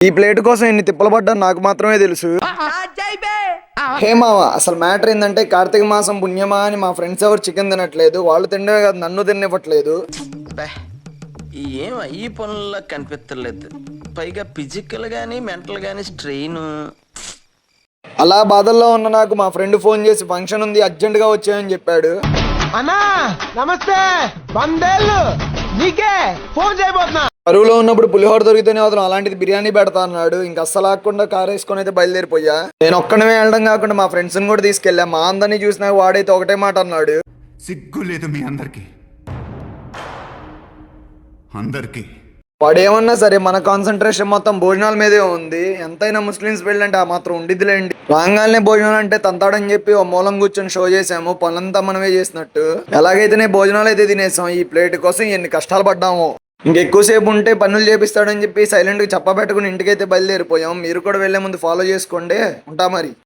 ఈ ప్లేట్ కోసం ఎన్ని తిప్పలు పడ్డా నాకు మాత్రమే తెలుసు. హే మావా, అసలు మ్యాటర్ ఏంటంటే కార్తీక మాసం పుణ్యమా అని మా ఫ్రెండ్స్ ఎవరు చికెన్ తినట్లేదు. వాళ్ళు తినడమే కాదు నన్ను తినివ్వట్లేదు. ఏం ఈ పనుల్లో కనిపించలేదు. పైగా ఫిజికల్ గానీ మెంటల్ గానీ స్ట్రెయిన్. అలా బాధల్లో ఉన్న నాకు మా ఫ్రెండ్ ఫోన్ చేసి ఫంక్షన్ ఉంది అర్జెంట్ గా వచ్చాయని చెప్పాడు. అన్నా నమస్తే, వందేళ్ళు నీకే ఫోన్ చేయబోతున్నా. కరువులో ఉన్నప్పుడు పులిహోర దొరికితేనే వదలం, అలాంటిది బిర్యానీ పెడతా అన్నాడు. ఇంకా అస్సలు ఆకుండా కారు వేసుకొని అయితే బయలుదేరిపోయా. నేను ఒక్కడమే వెళ్ళడం కాకుండా మా ఫ్రెండ్స్ కూడా తీసుకెళ్ళా. మా అందరినీ చూసినా వాడైతే ఒకటే మాట అన్నాడు, సిగ్గు లేదు మీ అందరికి. వాడేమన్నా సరే మన కాన్సన్ట్రేషన్ మొత్తం భోజనాల మీదే ఉంది. ఎంతైనా ముస్లిమ్స్ పెళ్ళంటే ఆ మాత్రం ఉండిద్దిలేండి. రాగానే భోజనాలు అంటే తంతాడని చెప్పి ఓ మూలం కూర్చొని షో చేసాము. పనులంతా మనమే చేసినట్టు. ఎలాగైతేనే భోజనాలు అయితే తినేసాం. ఈ ప్లేట్ కోసం ఎన్ని కష్టాలు పడ్డాము. ఇంకెక్కువసేపు ఉంటే పనులు చేపిస్తాడని చెప్పి సైలెంట్గా చెప్పబెట్టుకుని ఇంటికైతే బయలుదేరిపోయాం. మీరు కూడా వెళ్లే ముందు ఫాలో చేసుకోండి. ఉంటా మరి.